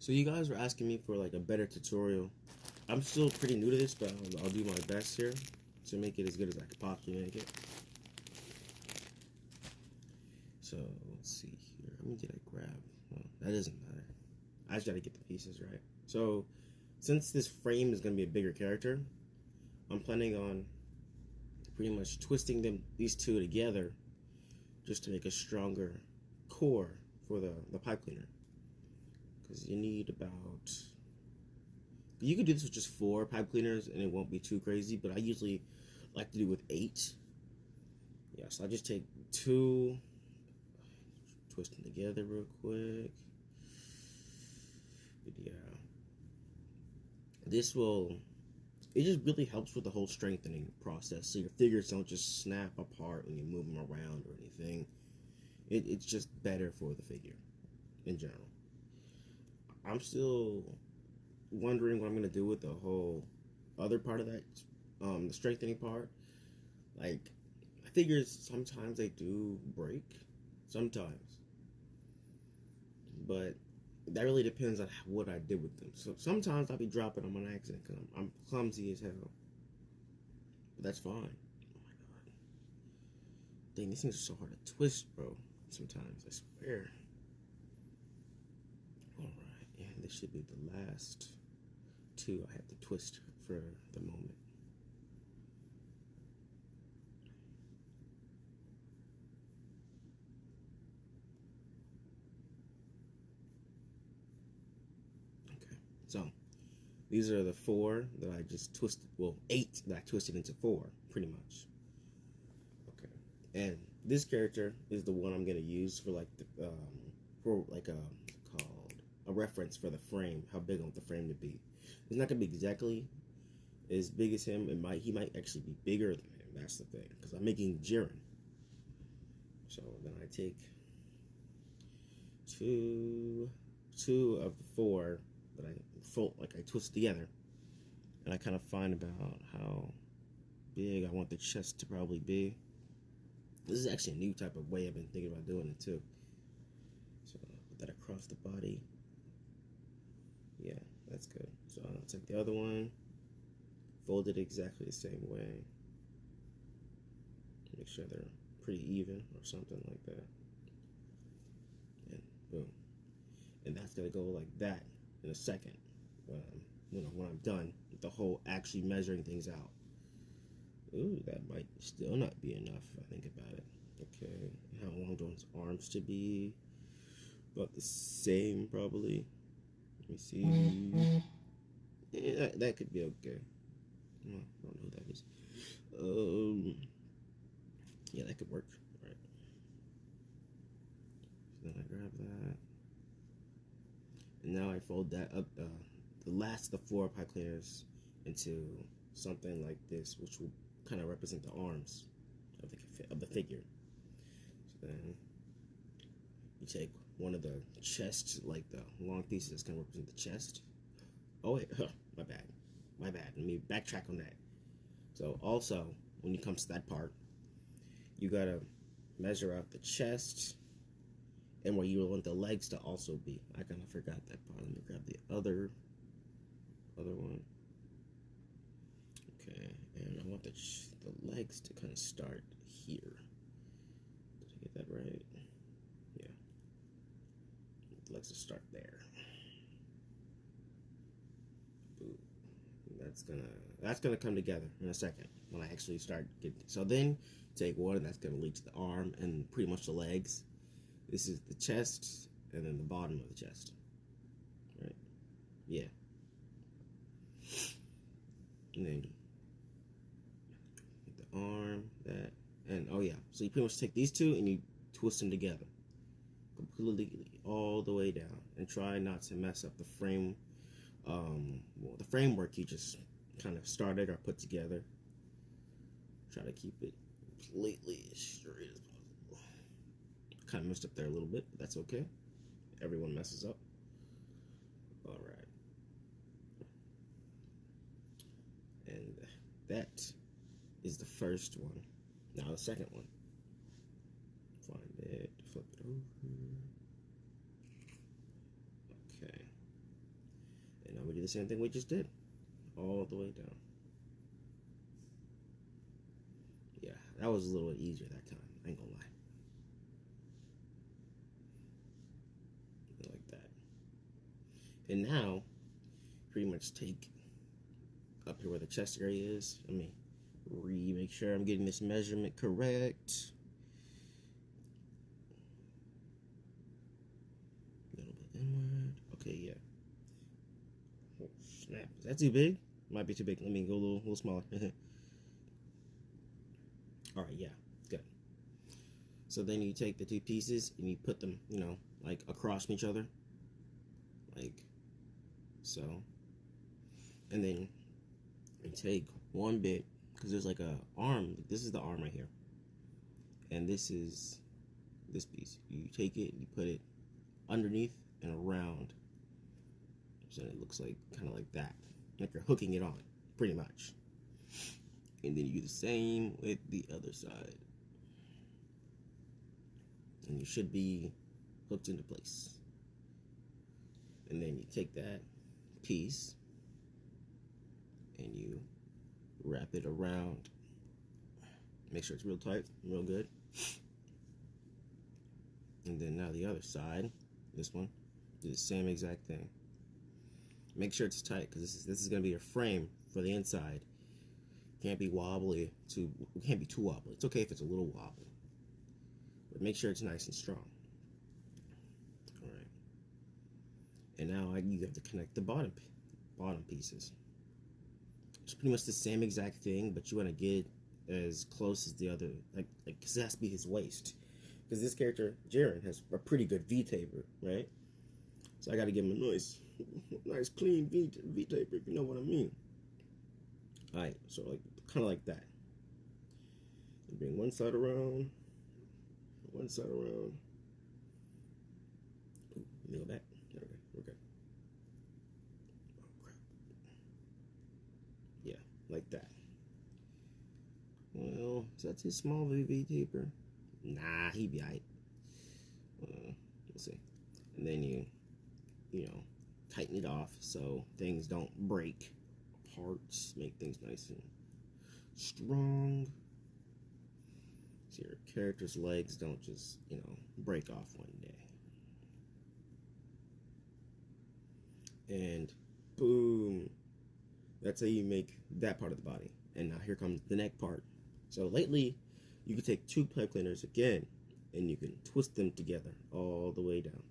So you guys were asking me for like a better tutorial. I'm still pretty new to this, but I'll do my best here to make it as good as I could possibly make it. So let's see here. How many did I grab? Well, that doesn't matter. I just gotta get the pieces right. So since this frame is gonna be a bigger character, I'm planning on pretty much twisting these two together just to make a stronger core for the pipe cleaner. Because you need about... You could do this with just 4 pipe cleaners and it won't be too crazy, but I usually like to do with 8. Yeah, so I just take 2, twist them together real quick. Yeah. This will... It just really helps with the whole strengthening process, so your figures don't just snap apart when you move them around or anything. It's just better for the figure in general. I'm still wondering what I'm gonna do with the whole other part of that, the strengthening part. Like, figures sometimes they do break, sometimes, but that really depends on what I did with them. So sometimes I'll be dropping them on accident because I'm clumsy as hell. But that's fine. Oh my god, dang, these things are so hard to twist, bro. Sometimes I swear. Alright, and this should be the last 2 I have to twist for the moment. Okay, so these are the 4 that I just twisted. Well, 8 that I twisted into 4, pretty much. Okay, and this character is the one I'm gonna use for like the called a reference for the frame. How big I want the frame to be. It's not gonna be exactly as big as him. He might actually be bigger than him. That's the thing, because I'm making Jiren. So then I take two of the 4 that I twist together, and I kind of find about how big I want the chest to probably be. This is actually a new type of way I've been thinking about doing it too. So I'll put that across the body. Yeah, that's good. So I'll take the other one, fold it exactly the same way. Make sure they're pretty even or something like that. And boom. And that's gonna go like that in a second when I'm done with the whole actually measuring things out. Ooh, that might still not be enough if I think about it. Okay, how long do one's arms to be? About the same, probably. Let me see. Yeah, that could be okay. I don't know who that is. Yeah, that could work. All right. So then I grab that. And now I fold that up, the last of the 4 pipe cleaners into something like this, which will kind of represent the arms of the figure. So then you take one of the chests, like the long pieces that's going to represent the chest. Oh wait, my bad. Let me backtrack on that. So also, when it comes to that part, you gotta measure out the chest and where you want the legs to also be. I kind of forgot that part. Let me grab the other one. Okay, and I want the legs to kind of start here. Did I get that right? Yeah. The legs to start there. Boom. That's gonna come together in a second when I actually start getting. So then take one that's gonna lead to the arm and pretty much the legs. This is the chest and then the bottom of the chest. Right? Yeah. And then the arm, that, and oh yeah. So you pretty much take these 2 and you twist them together. Completely all the way down. And try not to mess up the frame. The framework you just kind of started or put together. Try to keep it completely as straight as possible. Kind of messed up there a little bit, but that's okay. Everyone messes up. Alright. And that is the first one. Now the second one. Find it, flip it over. Okay. do the same thing we just did, all the way down. Yeah, that was a little easier that time, I ain't gonna lie. Like that. And now, pretty much take up here where the chest area is. Let me make sure I'm getting this measurement correct. A little bit inward. Okay, yeah. Oh, snap. Is that too big? Might be too big. Let me go a little smaller. Alright, yeah. Good. So then you take the two pieces and you put them, you know, like across from each other. Like so. And then you take one bit, because there's like a arm. This is the arm right here. And this is this piece. You take it and you put it underneath and around. So it looks like kind of like that. Like you're hooking it on, pretty much. And then you do the same with the other side. And you should be hooked into place. And then you take that piece and you wrap it around. Make sure it's real tight, real good. And then now the other side, this one, do the same exact thing. Make sure it's tight, because this is going to be your frame for the inside. Can't be wobbly, can't be too wobbly. It's okay if it's a little wobbly, but make sure it's nice and strong. All right. And now you have to connect the bottom pieces. It's pretty much the same exact thing, but you want to get as close as the other, like because it has to be his waist. Because this character, Jaren, has a pretty good V-taper, right? So I got to give him a nice clean V-taper, if you know what I mean. All right, so like kind of like that. And bring one side around, one side around. Ooh, let me go back. There we go. We're good. Oh crap. Yeah, like that. Well, is that too small of a V-taper? Nah, he be alright. Let's see. And then you know, tighten it off so things don't break apart. Make things nice and strong. So your character's legs don't just, you know, break off one day. And boom. That's how you make that part of the body. And now here comes the neck part. So lately, you can take two pipe cleaners again, and you can twist them together all the way down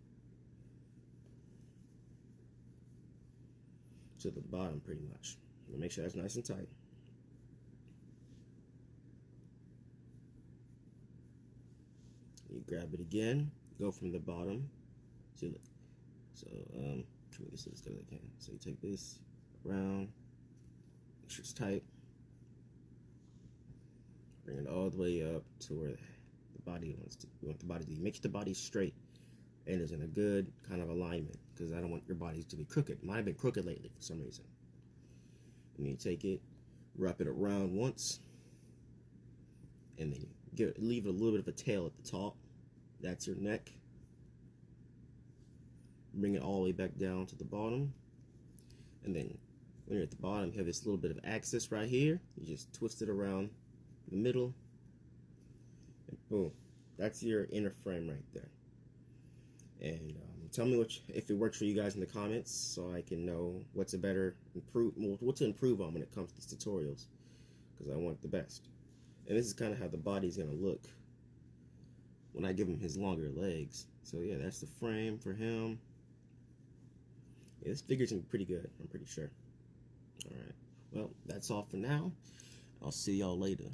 to the bottom, pretty much. And make sure that's nice and tight. You grab it again, go from the bottom. See, look. So, try to make this as good as I can. So you take this around, make sure it's tight. Bring it all the way up to where the body wants to. You want the body to be. Make the body straight and is in a good kind of alignment, because I don't want your body to be crooked. Mine have been crooked lately for some reason. And you take it, wrap it around once, and then leave it a little bit of a tail at the top. That's your neck. Bring it all the way back down to the bottom, and then when you're at the bottom, you have this little bit of axis right here. You just twist it around the middle, and boom, that's your inner frame right there. And tell me if it works for you guys in the comments, so I can know what to improve on when it comes to these tutorials, because I want the best. And this is kind of how the body's gonna look when I give him his longer legs. So yeah, that's the frame for him. Yeah, this figure's gonna be pretty good, I'm pretty sure. All right, well, that's all for now. I'll see y'all later.